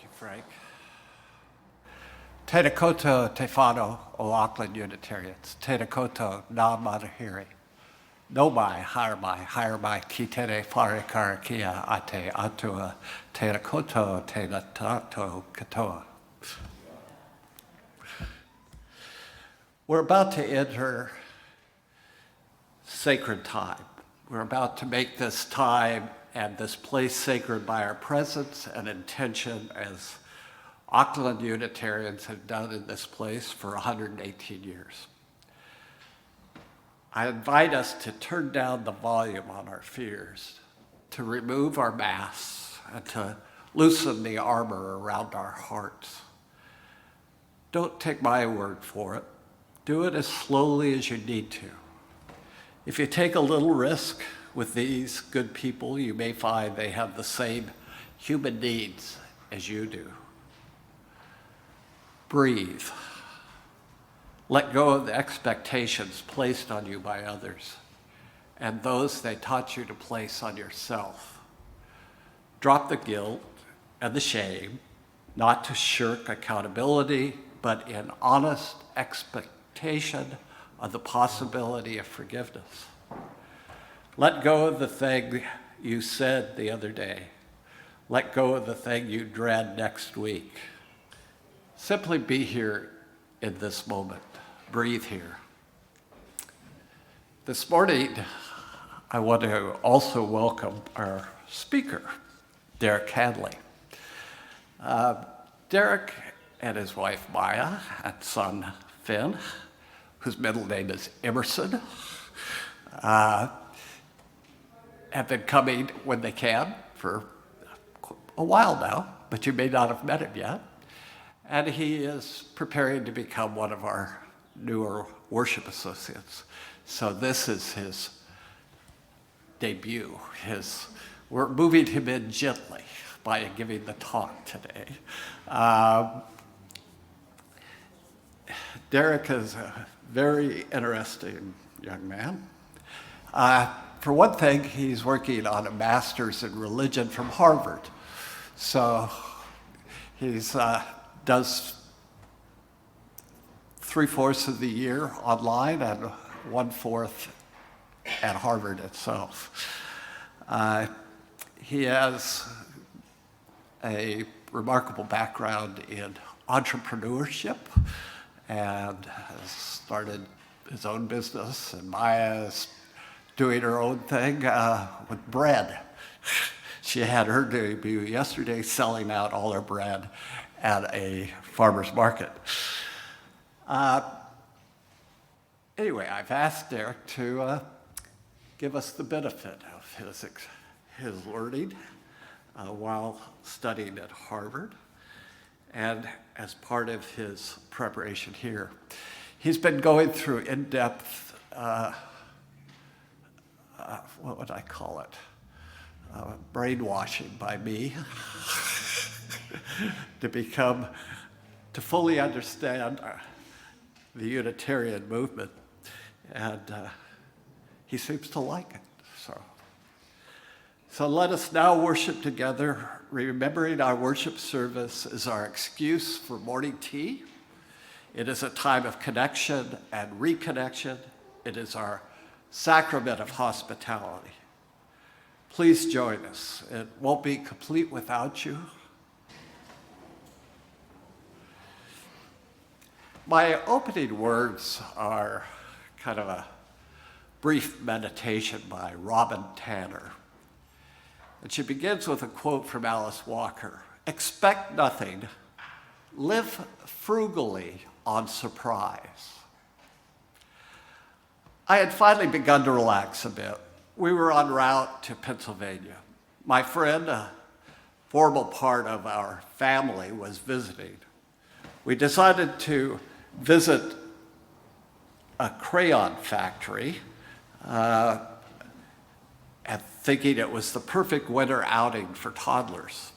Thank you, Frank. Tēnā koutou te whānau o Auckland Unitarians. Tēnā koutou nā manahiri. No mai, higher mai, ki tere whare karakia a te atua. Tēnā koutou, tēnā tātou katoa. We're about to enter sacred time. We're about to make this time and this place sacred by our presence and intention, as Auckland Unitarians have done in this place for 118 years. I invite us to turn down the volume on our fears, to remove our masks, and to loosen the armor around our hearts. Don't take my word for it. Do it as slowly as you need to. If you take a little risk with these good people, you may find they have the same human needs as you do. Breathe. Let go of the expectations placed on you by others and those they taught you to place on yourself. Drop the guilt and the shame, not to shirk accountability, but in honest expectation of the possibility of forgiveness. Let go of the thing you said the other day. Let go of the thing you dread next week. Simply be here in this moment. Breathe here. This morning, I want to also welcome our speaker, Derek Handley. Derek and his wife Maya and son Finn, whose middle name is Emerson, have been coming when they can for a while now, but you may not have met him yet. And he is preparing to become one of our newer worship associates. So this is his debut. We're moving him in gently by giving the talk today. Derek is a very interesting young man. For one thing, he's working on a master's in religion from Harvard. So he's does 3/4 of the year online and 1/4 at Harvard itself. He has a remarkable background in entrepreneurship and has started his own business, and Maya is doing her own thing with bread. She had her debut yesterday selling out all her bread at a farmer's market. Anyway, I've asked Derek to give us the benefit of his learning while studying at Harvard and as part of his preparation here. He's been going through in-depth, what would I call it? Brainwashing by me to fully understand the Unitarian movement, and he seems to like it. So let us now worship together, remembering our worship service is our excuse for morning tea. It is a time of connection and reconnection. It is our sacrament of hospitality. Please join us. It won't be complete without you. My opening words are kind of a brief meditation by Robin Tanner. And she begins with a quote from Alice Walker: "Expect nothing, live frugally on surprise." I had finally begun to relax a bit. We were en route to Pennsylvania. My friend, a formal part of our family, was visiting. We decided to visit a crayon factory, and thinking it was the perfect winter outing for toddlers.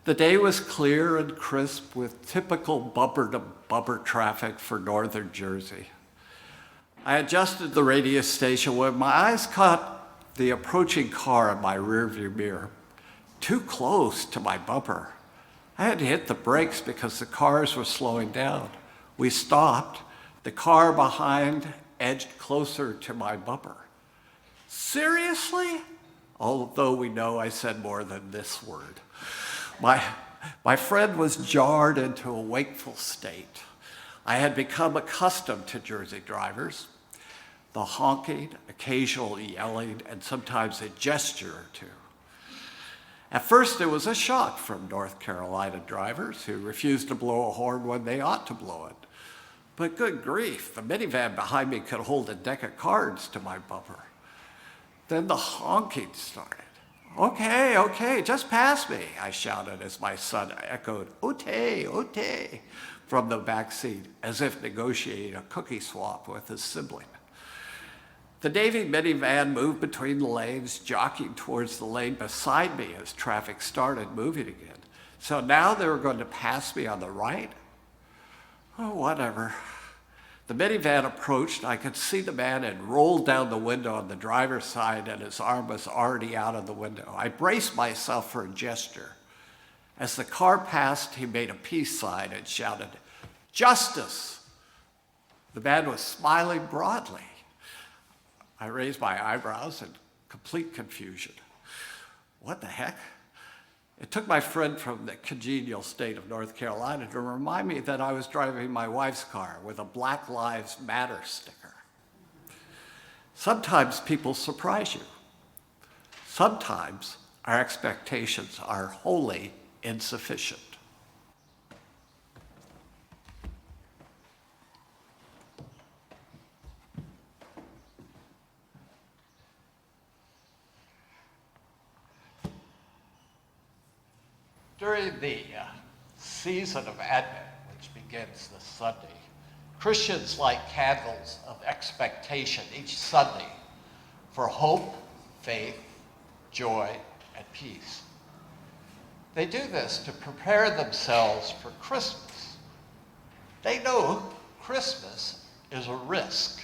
The day was clear and crisp with typical bumper-to-bumper traffic for northern Jersey. I adjusted the radio station when my eyes caught the approaching car in my rearview mirror, too close to my bumper. I had to hit the brakes because the cars were slowing down. We stopped. The car behind edged closer to my bumper. Seriously? Although we know I said more than this word. My friend was jarred into a wakeful state. I had become accustomed to Jersey drivers, the honking, occasional yelling, and sometimes a gesture or two. At first, it was a shock from North Carolina drivers who refused to blow a horn when they ought to blow it. But good grief, the minivan behind me could hold a deck of cards to my bumper. Then the honking started. Okay, just pass me, I shouted as my son echoed, "Ote, ote," from the back seat, as if negotiating a cookie swap with his sibling. The Navy minivan moved between the lanes, jockeying towards the lane beside me as traffic started moving again. So now they were going to pass me on the right? Oh, whatever. The minivan approached. I could see the man had rolled down the window on the driver's side and his arm was already out of the window. I braced myself for a gesture. As the car passed, he made a peace sign and shouted, "Justice!" The man was smiling broadly. I raised my eyebrows in complete confusion. What the heck? It took my friend from the congenial state of North Carolina to remind me that I was driving my wife's car with a Black Lives Matter sticker. Sometimes people surprise you. Sometimes our expectations are wholly insufficient. During the season of Advent, which begins this Sunday, Christians light candles of expectation each Sunday for hope, faith, joy, and peace. They do this to prepare themselves for Christmas. They know Christmas is a risk.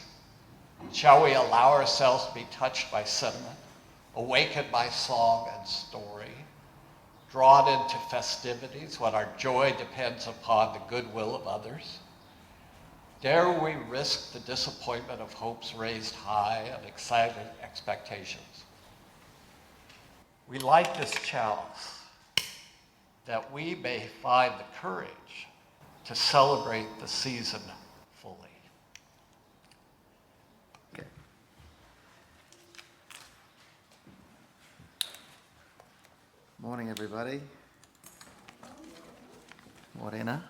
Shall we allow ourselves to be touched by sentiment, awakened by song and story, drawn into festivities when our joy depends upon the goodwill of others? Dare we risk the disappointment of hopes raised high and excited expectations? We light this chalice that we may find the courage to celebrate the season fully. Okay. Morning, everybody. Morena.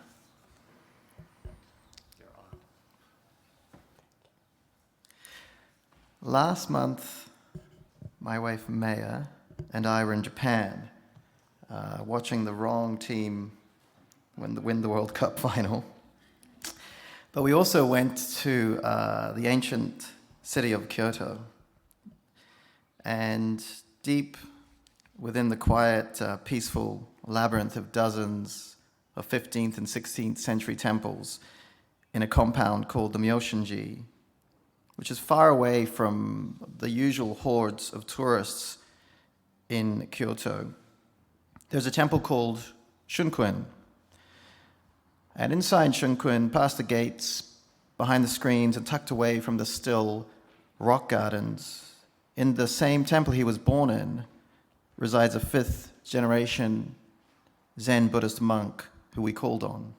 Last month, my wife Maya and I were in Japan, watching the wrong team win the World Cup final. But we also went to the ancient city of Kyoto. And deep within the quiet, peaceful labyrinth of dozens of 15th and 16th century temples in a compound called the Myoshinji, which is far away from the usual hordes of tourists in Kyoto, there's a temple called Shunkuin. And inside Shunkuin, past the gates, behind the screens, and tucked away from the still rock gardens, in the same temple he was born in, resides a 5th generation Zen Buddhist monk who we called on.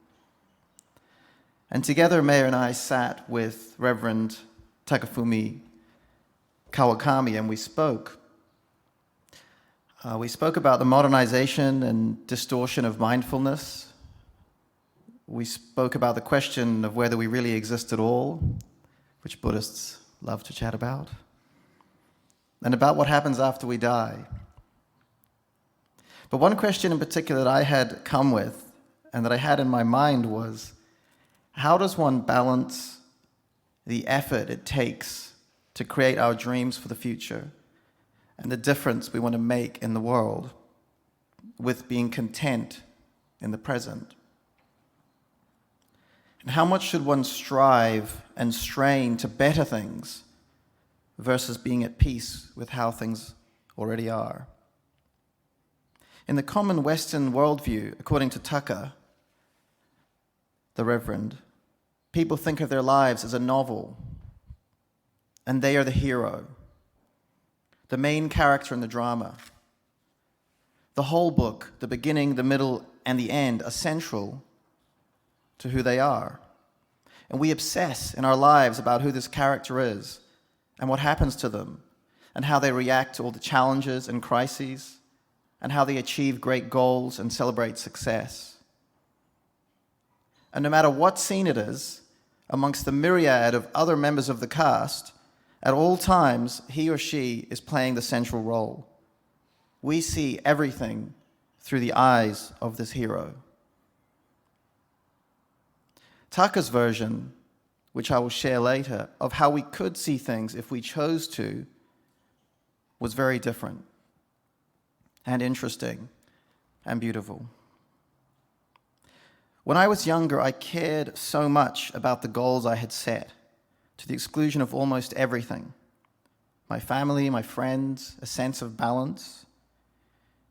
And together, Mayor and I sat with Reverend Takafumi Kawakami, and we spoke. We spoke about the modernization and distortion of mindfulness. We spoke about the question of whether we really exist at all, which Buddhists love to chat about, and about what happens after we die. But one question in particular that I had come with and that I had in my mind was, how does one balance the effort it takes to create our dreams for the future and the difference we want to make in the world with being content in the present? And how much should one strive and strain to better things versus being at peace with how things already are? In the common Western worldview, according to Tucker, the Reverend, people think of their lives as a novel, and they are the hero, the main character in the drama. The whole book, the beginning, the middle, and the end, are central to who they are. And we obsess in our lives about who this character is and what happens to them and how they react to all the challenges and crises and how they achieve great goals and celebrate success. And no matter what scene it is, amongst the myriad of other members of the cast, at all times, he or she is playing the central role. We see everything through the eyes of this hero. Tucker's version, which I will share later, of how we could see things if we chose to, was very different and interesting and beautiful. When I was younger, I cared so much about the goals I had set, to the exclusion of almost everything. My family, my friends, a sense of balance,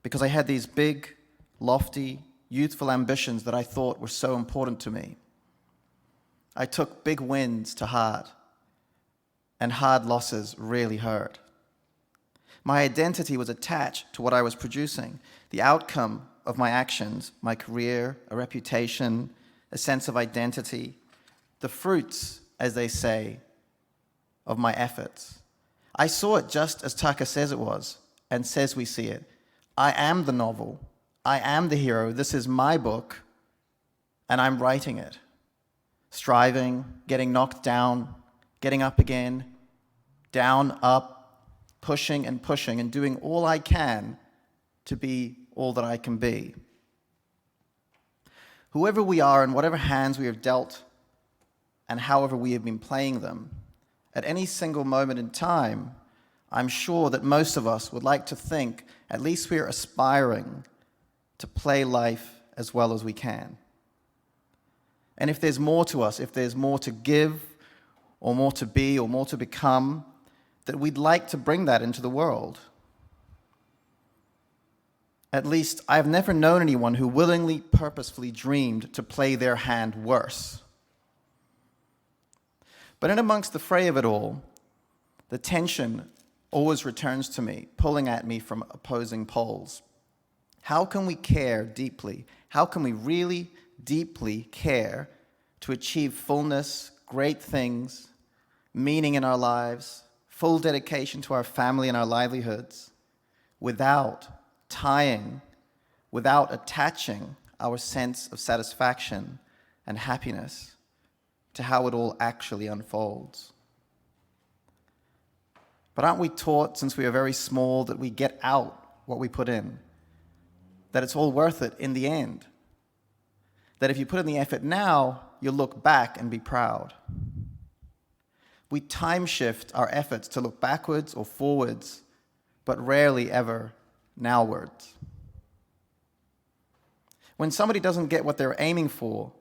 because I had these big, lofty, youthful ambitions that I thought were so important to me. I took big wins to heart, and hard losses really hurt. My identity was attached to what I was producing, the outcome of my actions, my career, a reputation, a sense of identity, the fruits, as they say, of my efforts. I saw it just as Tucker says it was, and says we see it. I am the novel. I am the hero. This is my book, and I'm writing it. Striving, getting knocked down, getting up again, down, up, pushing and doing all I can to be all that I can be. Whoever we are and whatever hands we have dealt and however we have been playing them, at any single moment in time, I'm sure that most of us would like to think at least we are aspiring to play life as well as we can. And if there's more to us, if there's more to give or more to be or more to become, that we'd like to bring that into the world. At least, I've never known anyone who willingly, purposefully dreamed to play their hand worse. But in amongst the fray of it all, the tension always returns to me, pulling at me from opposing poles. How can we care deeply? How can we really deeply care to achieve fullness, great things, meaning in our lives, full dedication to our family and our livelihoods, without tying, without attaching our sense of satisfaction and happiness to how it all actually unfolds? But aren't we taught since we are very small that we get out what we put in? That it's all worth it in the end? That if you put in the effort now, you'll look back and be proud? We time shift our efforts to look backwards or forwards, but rarely ever nowwards. When somebody doesn't get what they're aiming for,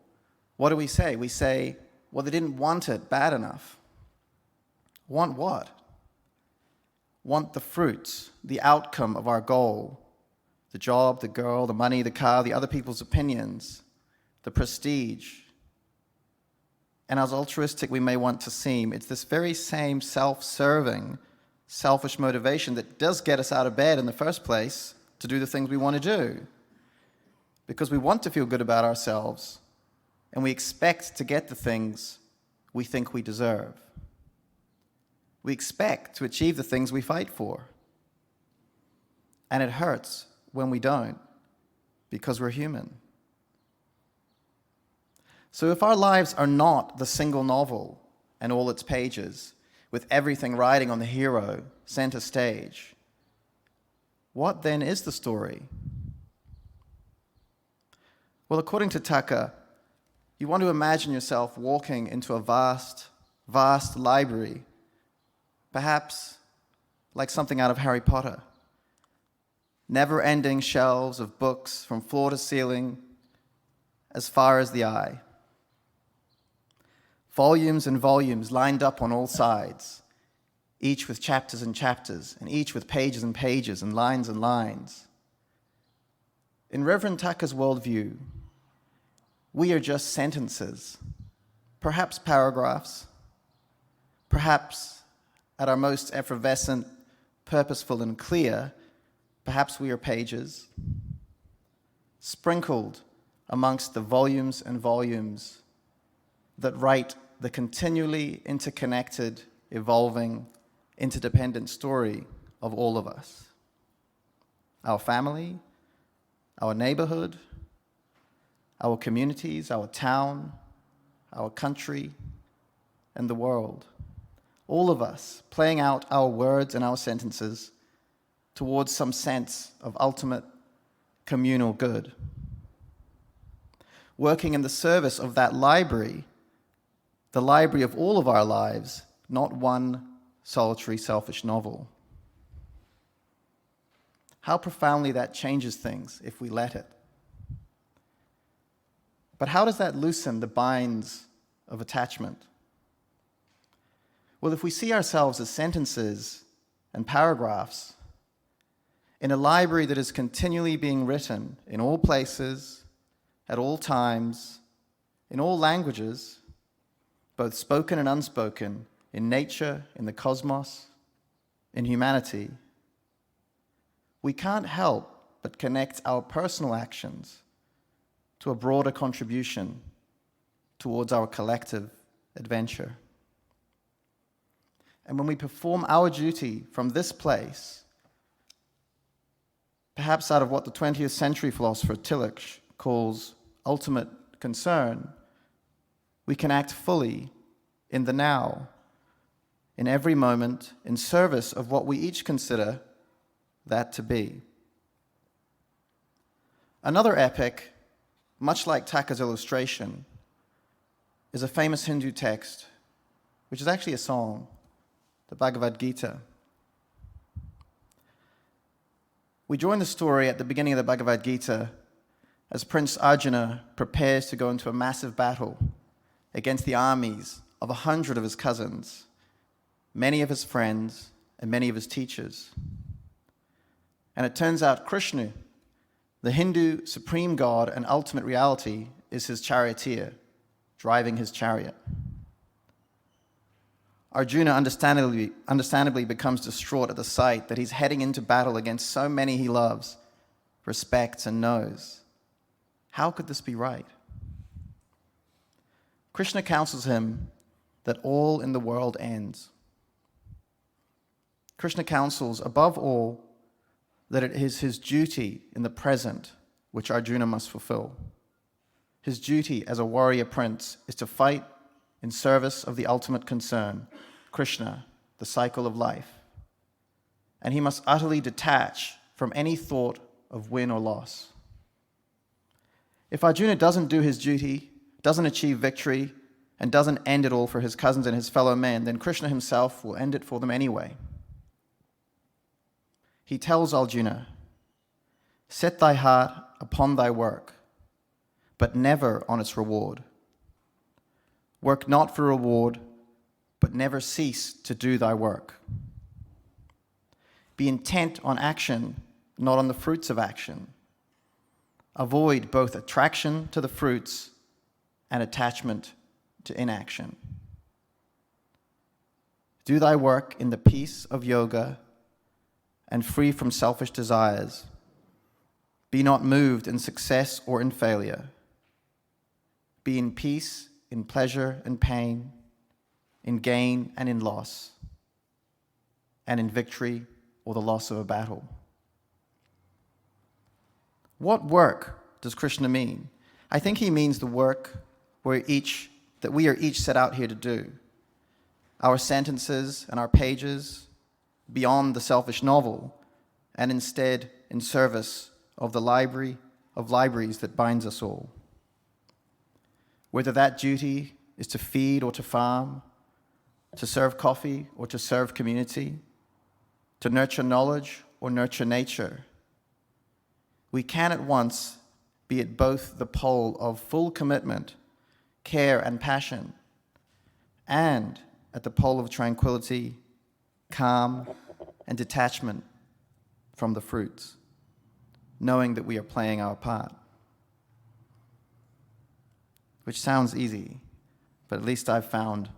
what do we say? We say, well, they didn't want it bad enough. Want what? Want the fruits, the outcome of our goal, the job, the girl, the money, the car, the other people's opinions, the prestige. And as altruistic we may want to seem, it's this very same self-serving, selfish motivation that does get us out of bed in the first place to do the things we want to do. Because we want to feel good about ourselves, and we expect to get the things we think we deserve. We expect to achieve the things we fight for. And it hurts when we don't, because we're human. So if our lives are not the single novel and all its pages, with everything riding on the hero, center stage, what then is the story? Well, according to Tucker, you want to imagine yourself walking into a vast, vast library, perhaps like something out of Harry Potter. Never-ending shelves of books from floor to ceiling, as far as the eye. Volumes and volumes lined up on all sides, each with chapters and chapters, and each with pages and pages and lines and lines. In Reverend Tucker's worldview, we are just sentences, perhaps paragraphs, perhaps at our most effervescent, purposeful and clear, perhaps we are pages, sprinkled amongst the volumes and volumes that write the continually interconnected, evolving, interdependent story of all of us. Our family, our neighborhood, our communities, our town, our country, and the world. All of us playing out our words and our sentences towards some sense of ultimate communal good. Working in the service of that library, the library of all of our lives, not one solitary, selfish novel. How profoundly that changes things if we let it. But how does that loosen the binds of attachment? Well, if we see ourselves as sentences and paragraphs in a library that is continually being written in all places, at all times, in all languages, both spoken and unspoken, in nature, in the cosmos, in humanity, we can't help but connect our personal actions to a broader contribution towards our collective adventure. And when we perform our duty from this place, perhaps out of what the 20th century philosopher Tillich calls ultimate concern, we can act fully in the now, in every moment, in service of what we each consider that to be. Another epic, much like Thakur's illustration, is a famous Hindu text, which is actually a song, the Bhagavad Gita. We join the story at the beginning of the Bhagavad Gita as Prince Arjuna prepares to go into a massive battle against the armies of 100 of his cousins, many of his friends, and many of his teachers. And it turns out Krishna, the Hindu supreme god and ultimate reality, is his charioteer, driving his chariot. Arjuna understandably becomes distraught at the sight that he's heading into battle against so many he loves, respects, and knows. How could this be right? Krishna counsels him that all in the world ends. Krishna counsels, above all, that it is his duty in the present which Arjuna must fulfill. His duty as a warrior prince is to fight in service of the ultimate concern, Krishna, the cycle of life. And he must utterly detach from any thought of win or loss. If Arjuna doesn't do his duty, doesn't achieve victory, and doesn't end it all for his cousins and his fellow men, then Krishna himself will end it for them anyway. He tells Arjuna, "Set thy heart upon thy work, but never on its reward. Work not for reward, but never cease to do thy work. Be intent on action, not on the fruits of action. Avoid both attraction to the fruits and attachment to inaction. Do thy work in the peace of yoga and free from selfish desires. Be not moved in success or in failure. Be in peace, in pleasure and pain, in gain and in loss, and in victory or the loss of a battle." What work does Krishna mean? I think he means the work that we are each set out here to do. Our sentences and our pages beyond the selfish novel, and instead in service of the library of libraries that binds us all. Whether that duty is to feed or to farm, to serve coffee or to serve community, to nurture knowledge or nurture nature, we can at once be at both the pole of full commitment, care, and passion, and at the pole of tranquility, calm, and detachment from the fruits. knowing that we are playing our part. Which sounds easy, but at least I've found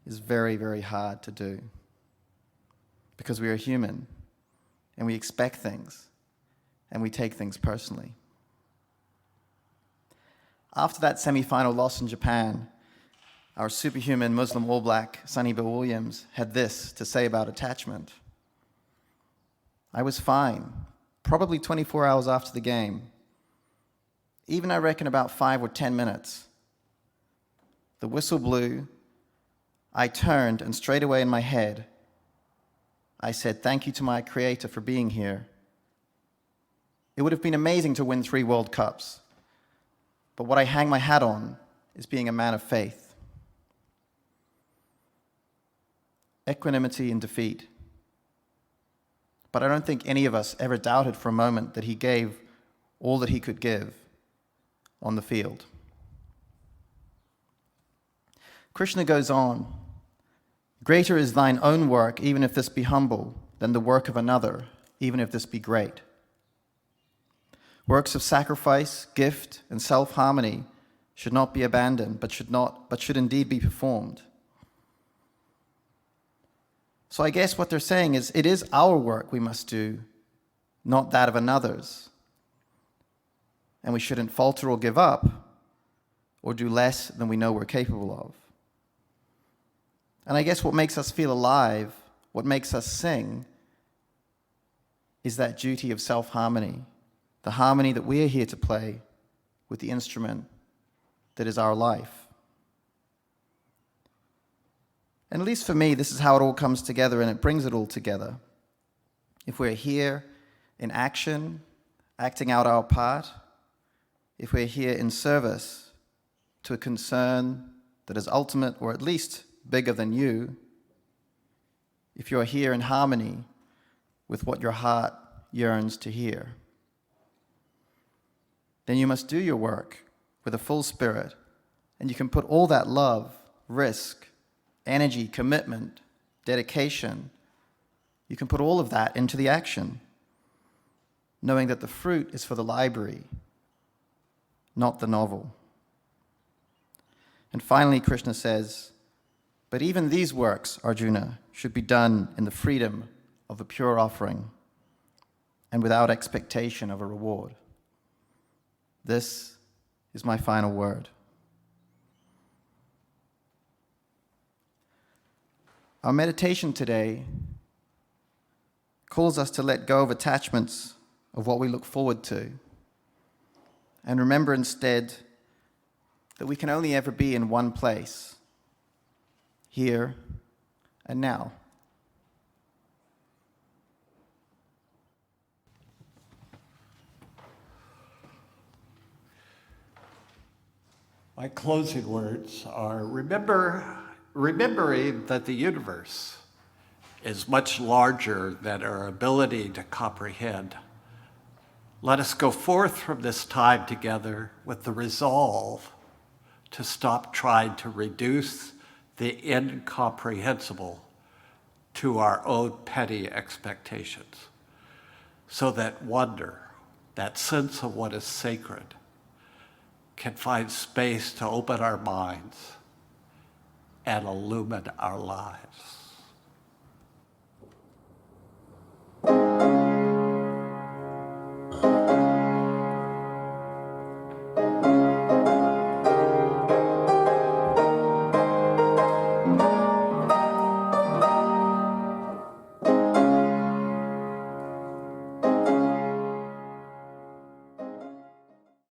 is very, very hard to do. Because we are human, and we expect things, and we take things personally. After that semi-final loss in Japan, our superhuman Muslim All-Black Sonny Bill Williams had this to say about attachment. I was fine, probably 24 hours after the game. Even I reckon about 5 or 10 minutes. The whistle blew, I turned, and straight away in my head, I said, thank you to my Creator for being here. It would have been amazing to win 3 World Cups, but what I hang my hat on is being a man of faith. Equanimity in defeat. But I don't think any of us ever doubted for a moment that he gave all that he could give on the field. Krishna goes on, greater is thine own work, even if this be humble, than the work of another, even if this be great. Works of sacrifice, gift, and self-harmony should not be abandoned, but should indeed be performed. So I guess what they're saying is it is our work we must do, not that of another's. And we shouldn't falter or give up or do less than we know we're capable of. And I guess what makes us feel alive, what makes us sing, is that duty of self-harmony, the harmony that we are here to play with the instrument that is our life. And at least for me, this is how it all comes together, and it brings it all together. If we're here in action, acting out our part, if we're here in service to a concern that is ultimate, or at least bigger than you, if you're here in harmony with what your heart yearns to hear, then you must do your work with a full spirit, and you can put all that love, risk, energy, commitment, dedication, you can put all of that into the action, knowing that the fruit is for the library, not the novel. And finally, Krishna says, but even these works, Arjuna, should be done in the freedom of a pure offering and without expectation of a reward. This is my final word. Our meditation today calls us to let go of attachments of what we look forward to and remember instead that we can only ever be in one place, here and now. My closing words are remembering that the universe is much larger than our ability to comprehend. Let us go forth from this time together with the resolve to stop trying to reduce the incomprehensible to our own petty expectations, so that wonder, that sense of what is sacred, can find space to open our minds and illumine our lives.